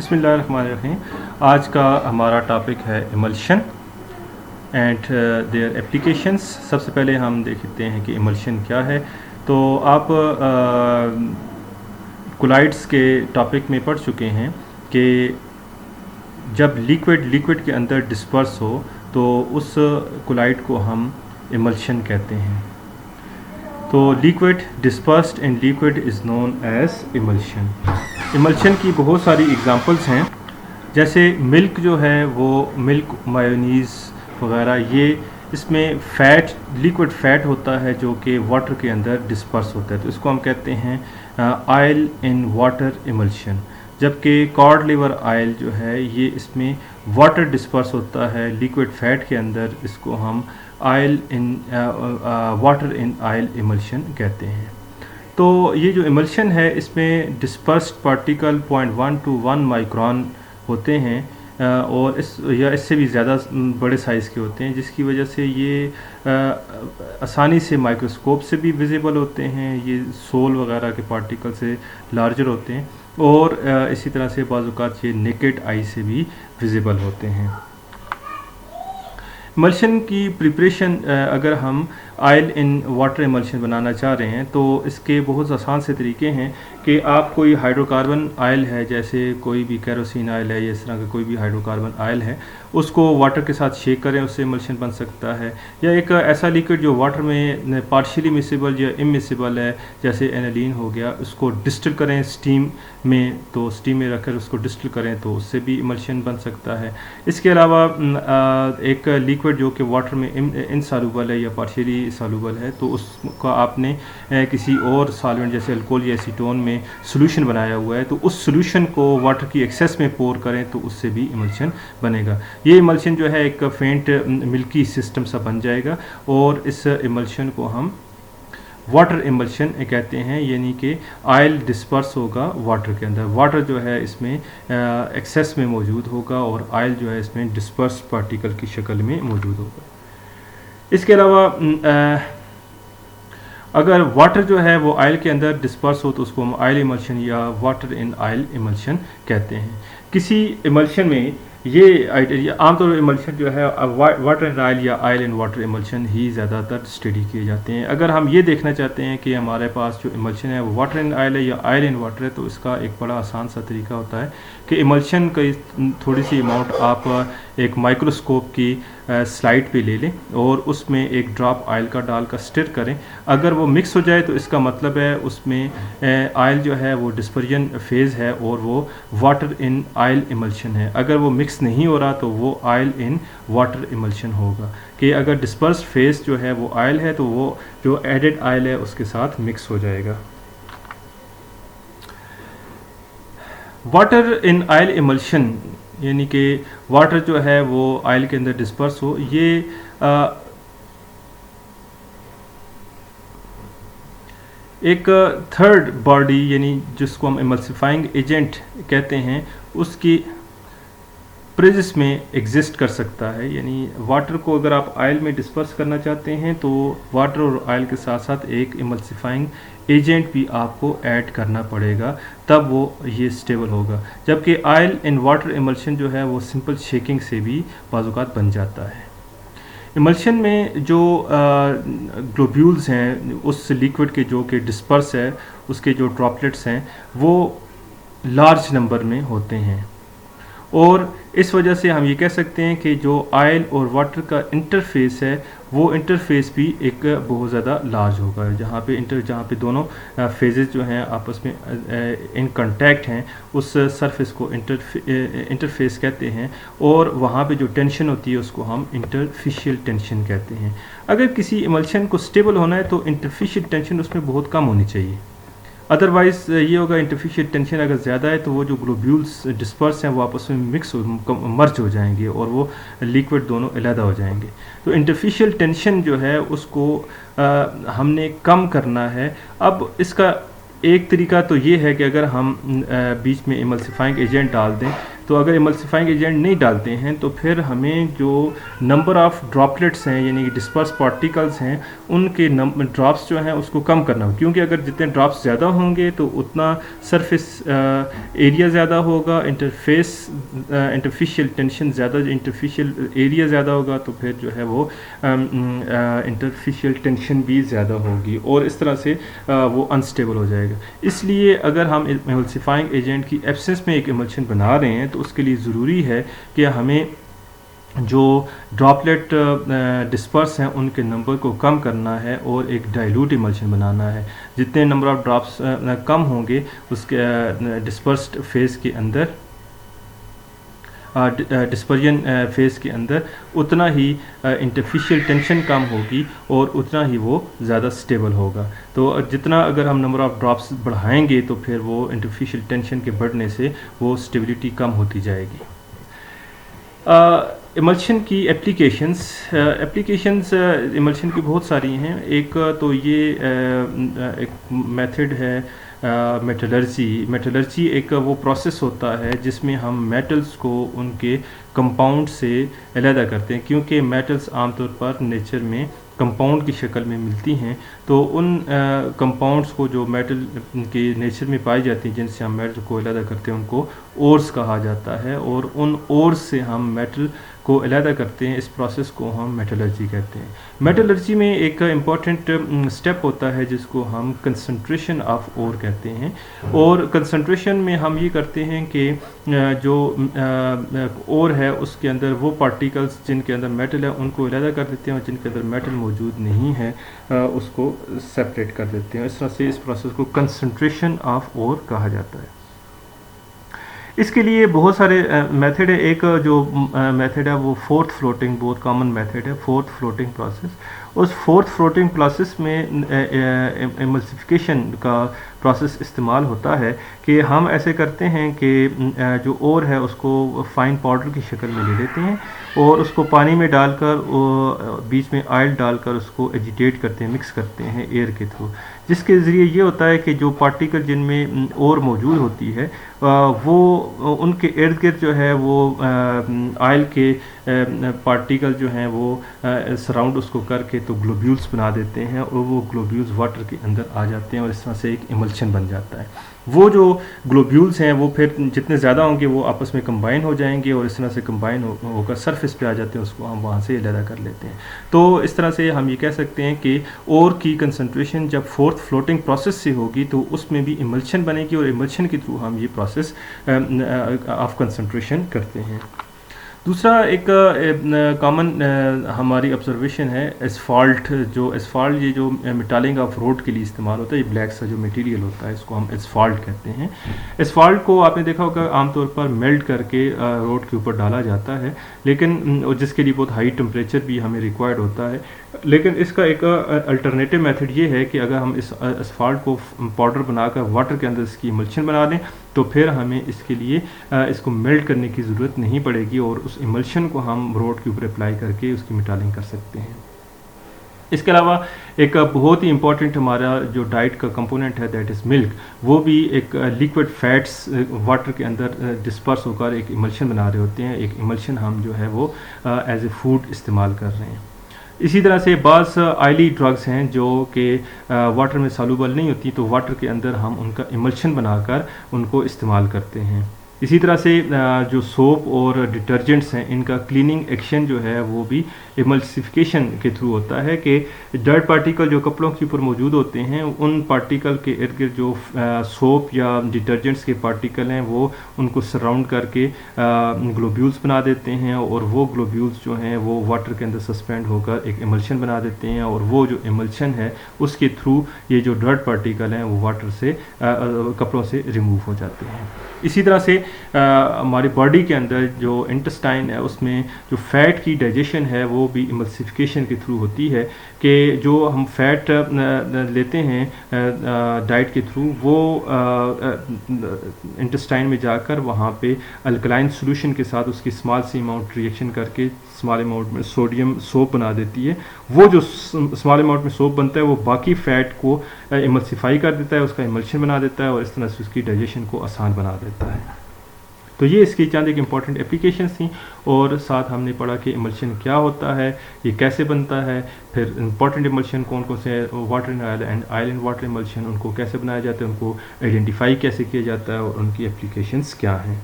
बिस्मिल्लाहिर्रहमानिर्रहीम। आज का हमारा टॉपिक है इमल्शन एंड देयर एप्लीकेशंस। सबसे पहले हम देखते हैं कि इमल्शन क्या है। तो आप कोलाइड्स के टॉपिक में पढ़ चुके हैं कि जब लिक्विड के अंदर डिस्पर्स हो तो उस कोलाइड को हम इमल्शन कहते हैं। तो liquid dispersed in liquid is known as emulsion. Emulsion की बहुत सारी एग्जांपल्स हैं, जैसे मिल्क जो है वो मिल्क मायोनीज़ वगैरह, ये इसमें फ़ैट लिक्विड फ़ैट होता है जो कि वाटर के अंदर डिस्पर्स होता है, तो इसको हम कहते हैं ऑयल इन वाटर इमल्शन। जबकि कॉड लिवर ऑयल जो है ये इसमें वाटर डिस्पर्स होता है लिक्विड फ़ैट के अंदर, इसको हम oil in water in oil emulsion कहते हैं। तो ये जो इमल्शन है इसमें डिस्पर्स्ड पार्टिकल 0.1 to 1 माइक्रोन होते हैं और इससे भी ज़्यादा बड़े साइज़ के होते हैं, जिसकी वजह से ये आसानी से माइक्रोस्कोप से भी विजिबल होते हैं। ये सोल वगैरह के पार्टिकल से लार्जर होते हैं और इसी तरह से बाज़ औक़ात ये नेकेड आई से भी विजिबल होते हैं। इमल्शन की प्रिपरेशन, अगर हम ऑयल इन वाटर इमल्शन बनाना चाह रहे हैं तो इसके बहुत आसान से तरीके हैं कि आप कोई हाइड्रोकार्बन ऑयल है, जैसे कोई भी केरोसिन ऑयल है या इस तरह का कोई भी हाइड्रोकार्बन ऑयल है, उसको वाटर के साथ शेक करें, उससे इमल्शन बन सकता है। या एक ऐसा लिक्विड जो वाटर में पार्शियली मिसिबल या इमिसिबल है, जैसे एनालिन हो गया, उसको डिस्टिल करें स्टीम में, तो स्टीम में रखकर उसको डिस्टिल करें तो उससे भी इमल्शन बन सकता है। इसके अलावा एक लिक्विड जो कि वाटर में इनसॉल्युबल है या पार्शियली सॉल्युबल है, तो उसका आपने किसी और सॉल्वेंट जैसे अल्कोहल या एसीटोन में सॉल्यूशन बनाया हुआ है, तो उस सॉल्यूशन को वाटर की एक्सेस में पोर करें तो उससे भी इमल्शन बनेगा। ये इमल्शन जो है एक फेंट मिल्की सिस्टम सा बन जाएगा और इस इमल्शन को हम वाटर इमल्शन कहते हैं, यानी कि ऑयल डिस्पर्स होगा वाटर के अंदर। वाटर जो है इसमें एक्सेस में मौजूद होगा और ऑयल जो है इसमें डिस्पर्स पार्टिकल की शक्ल में मौजूद होगा। इसके अलावा अगर वाटर जो है वो ऑयल के अंदर डिस्पर्स हो तो उसको हम ऑयल इमल्शन या वाटर इन ऑयल इमल्शन कहते हैं। किसी इमल्शन में ये आमतौर पर इमल्शन जो है वाटर इन ऑयल या ऑयल इन वाटर इमल्शन ही ज़्यादातर स्टडी किए जाते हैं। अगर हम ये देखना चाहते हैं कि हमारे पास जो इमल्शन है वो वाटर इन ऑयल है या ऑयल इन वाटर है, तो इसका एक बड़ा आसान सा तरीका होता है कि इमल्शन की थोड़ी सी अमाउंट आप एक माइक्रोस्कोप की स्लाइड पे ले लें और उसमें एक ड्रॉप ऑयल का डालकर स्टिर करें। अगर वो मिक्स हो जाए तो इसका मतलब है उसमें ऑयल जो है वो डिस्पर्जन फेज़ है और वो वाटर इन ऑयल इमल्शन है। अगर वो मिक्स नहीं हो रहा तो वो ऑयल इन वाटर इमल्शन होगा, कि अगर डिस्पर्स फेज़ जो है वो ऑयल है तो वो जो एडेड ऑयल है उसके साथ मिक्स हो जाएगा। वाटर इन ऑयल इमल्शन यानी कि वाटर जो है वो ऑयल के अंदर डिस्पर्स हो, ये एक थर्ड बॉडी यानी जिसको हम इमल्सिफाइंग एजेंट कहते हैं उसकी प्रेजेंस में एग्जिस्ट कर सकता है। यानी वाटर को अगर आप ऑयल में डिस्पर्स करना चाहते हैं तो वाटर और ऑयल के साथ साथ एक इमल्सिफाइंग एजेंट भी आपको ऐड करना पड़ेगा, तब वो ये स्टेबल होगा। जबकि ऑयल इन वाटर इमल्शन जो है वो सिंपल शेकिंग से भी बाज़ औक़ात बन जाता है। इमल्शन में जो ग्लोब्यूल्स हैं उस लिक्विड के जो कि डिस्पर्स है, उसके जो ड्रॉपलेट्स हैं वो लार्ज नंबर में होते हैं और इस वजह से हम ये कह सकते हैं कि जो ऑयल और वाटर का इंटरफेस है वो इंटरफेस भी एक बहुत ज़्यादा लार्ज होगा, जहाँ पे दोनों फेजेस जो हैं आपस में इन कांटेक्ट हैं, उस सरफेस को इंटरफेस कहते हैं और वहाँ पे जो टेंशन होती है उसको हम इंटरफिशियल टेंशन कहते हैं। अगर किसी इमल्शन को स्टेबल होना है तो इंटरफिशियल टेंशन उसमें बहुत कम होनी चाहिए, अदरवाइज़ ये होगा इंटरफिशियल टेंशन अगर ज़्यादा है तो वो जो ग्लोब्यूल्स डिस्पर्स हैं वो आपस में मर्ज हो जाएंगे और वो लिक्विड दोनों अलहदा हो जाएंगे। तो इंटरफिशियल टेंशन जो है उसको हमने कम करना है। अब इसका एक तरीका तो ये है कि अगर हम बीच में इमल्सिफाइंग एजेंट डाल दें तो अगर इमल्सिफाइंग एजेंट नहीं डालते हैं तो फिर हमें जो नंबर ऑफ़ ड्रॉपलेट्स हैं यानी डिस्पर्स पार्टिकल्स हैं उनके ड्रॉप्स जो हैं उसको कम करना होगा, क्योंकि अगर जितने ड्रॉप्स ज़्यादा होंगे तो उतना सरफेस एरिया ज़्यादा होगा, इंटरफिशियल टेंशन ज़्यादा, इंटरफिशियल एरिया ज़्यादा होगा तो फिर जो है वो इंटरफिशियल टेंशन भी ज़्यादा होगी और इस तरह से वो अनस्टेबल हो जाएगा। इसलिए अगर हम इमल्सिफाइंग एजेंट की एब्सेंस में एक इमल्शन बना रहे हैं तो उसके लिए ज़रूरी है कि हमें जो ड्रॉपलेट डिस्पर्स हैं उनके नंबर को कम करना है और एक डाइल्यूट इमल्शन बनाना है। जितने नंबर ऑफ़ ड्रॉप्स कम होंगे उसके डिस्पर्स्ड फेज़ के अंदर, डिस्पर्जन फेज़ के अंदर उतना ही इंटरफिशियल टेंशन कम होगी और उतना ही वो ज़्यादा स्टेबल होगा। तो जितना अगर हम नंबर ऑफ़ ड्रॉप्स बढ़ाएंगे तो फिर वो इंटरफिशियल टेंशन के बढ़ने से वो स्टेबिलिटी कम होती जाएगी। इमल्शन की एप्लीकेशंस इमल्शन की बहुत सारी हैं। एक तो ये एक मेथड है मेटलर्जी एक वो प्रोसेस होता है जिसमें हम मेटल्स को उनके कंपाउंड से अलहदा करते हैं, क्योंकि मेटल्स आमतौर पर नेचर में कंपाउंड की शक्ल में मिलती हैं। तो उन कंपाउंड्स को जो मेटल के नेचर में पाई जाती हैं जिनसे हम मेटल को अलहदा करते हैं उनको ओर्स कहा जाता है और उन ओर्स से हम मेटल को अलहदा करते हैं। इस प्रोसेस को हम मेटलर्जी कहते हैं। मेटलर्जी में एक इम्पॉर्टेंट स्टेप होता है जिसको हम कंसंट्रेशन ऑफ ओर कहते हैं और कंसंट्रेशन में हम ये करते हैं कि जो ओर है उसके अंदर वो पार्टिकल्स जिनके अंदर मेटल है उनको अलहदा कर देते हैं और जिनके अंदर मेटल मौजूद नहीं है उसको सेपरेट कर देते हैं। इस तरह से इस प्रोसेस को कंसंट्रेशन ऑफ ओर कहा जाता है। इसके लिए बहुत सारे मेथड है। एक जो मेथड है वो फोर्थ फ्लोटिंग, बहुत कॉमन मेथड है फोर्थ फ्लोटिंग प्रोसेस। उस फोर्थ फ्लोटिंग प्रोसेस में इमल्सिफिकेशन का प्रोसेस इस्तेमाल होता है कि हम ऐसे करते हैं कि जो ओर है उसको फाइन पाउडर की शक्ल में ले लेते हैं और उसको पानी में डालकर बीच में ऑयल डालकर उसको एजिटेट करते हैं, मिक्स करते हैं एयर के थ्रू, जिसके ज़रिए ये होता है कि जो पार्टिकल जिनमें ओर मौजूद होती है वो उनके इर्द गिर्द जो है वो ऑयल के पार्टिकल जो हैं वो सराउंड उसको करके तो ग्लोब्यूल्स बना देते हैं और वो ग्लोब्यूल्स वाटर के अंदर आ जाते हैं और इस तरह से एक इमल्शन बन जाता है। वो जो ग्लोब्यूल्स हैं वो फिर जितने ज़्यादा होंगे वो आपस में कंबाइन हो जाएंगे और इस तरह से कंबाइन होकर सरफेस पे आ जाते हैं, उसको हम वहाँ से अलहदा कर लेते हैं। तो इस तरह से हम ये कह सकते हैं कि ओर की कंसंट्रेशन जब फोर्थ फ्लोटिंग प्रोसेस से होगी तो उसमें भी इमल्शन बनेगी और इमल्शन के थ्रू हम ये प्रोसेस ऑफ कंसंट्रेशन करते हैं। दूसरा एक कॉमन हमारी ऑब्जर्वेशन है एसफॉल्ट। जो एसफॉल्ट ये जो मेटालिंग ऑफ रोड के लिए इस्तेमाल होता है, ये ब्लैक सा जो मटेरियल होता है इसको हम एसफॉल्ट कहते हैं। एसफॉल्ट को आपने देखा होगा आमतौर पर मेल्ट करके रोड के ऊपर डाला जाता है, लेकिन जिसके लिए बहुत हाई टेम्परेचर भी हमें रिक्वायर्ड होता है। लेकिन इसका एक अल्टरनेटिव मेथड ये है कि अगर हम इस एसफॉल्ट को पाउडर बनाकर वाटर के अंदर इसकी इमल्शन बना दें तो फिर हमें इसके लिए इसको मेल्ट करने की ज़रूरत नहीं पड़ेगी और उस इमल्शन को हम रोड के ऊपर अप्लाई करके उसकी मेटालिंग कर सकते हैं। इसके अलावा एक बहुत ही इम्पॉर्टेंट हमारा जो डाइट का कंपोनेंट है दैट इज़ मिल्क, वो भी एक लिक्विड फैट्स वाटर के अंदर डिस्पर्स होकर एक इमल्शन बना रहे होते हैं। एक इमल्शन हम जो है वो एज ए फूड इस्तेमाल कर रहे हैं। इसी तरह से बाज़ ऑयली ड्रग्स हैं जो कि वाटर में सॉल्युबल नहीं होती, तो वाटर के अंदर हम उनका इमल्शन बनाकर उनको इस्तेमाल करते हैं। इसी तरह से जो सोप और डिटर्जेंट्स हैं इनका क्लीनिंग एक्शन जो है वो भी इमल्सिफिकेशन के थ्रू होता है कि डर्ट पार्टिकल जो कपड़ों के ऊपर मौजूद होते हैं उन पार्टिकल के इर्द गिर्द जो सोप या डिटर्जेंट्स के पार्टिकल हैं वो उनको सराउंड करके ग्लोब्यूल्स बना देते हैं और वो ग्लोब्यूल्स जो हैं वो वाटर के अंदर सस्पेंड होकर एक इमल्शन बना देते हैं और वो जो इमल्शन है उसके थ्रू ये जो डर्ट पार्टिकल हैं वो वाटर से कपड़ों से रिमूव हो जाते हैं। इसी तरह से हमारी बॉडी के अंदर जो इंटेस्टाइन है उसमें जो फ़ैट की डाइजेशन है वो भी इमल्सिफिकेशन के थ्रू होती है कि जो हम फैट लेते हैं डाइट के थ्रू वो इंटेस्टाइन में जाकर वहाँ पे अल्कलाइन सॉल्यूशन के साथ उसकी स्मॉल सी अमाउंट रिएक्शन करके स्मॉल अमाउंट में सोडियम सोप बना देती है। वो जो स्मॉल अमाउंट में सोप बनता है वो बाकी फ़ैट को इमल्सिफाई कर देता है, उसका इमल्शन बना देता है और इस तरह से उसकी डाइजेशन को आसान बना देता है। तो ये इसकी चंद एक इम्पॉर्टेंट एप्लीकेशंस थी, और साथ हमने पढ़ा कि इमल्शन क्या होता है, ये कैसे बनता है, फिर इंपॉर्टेंट इमल्शन कौन कौन से हैं, water and island water emulsion उनको कैसे बनाया जाता है, उनको आइडेंटिफाई कैसे किया जाता है और उनकी एप्लीकेशंस क्या हैं।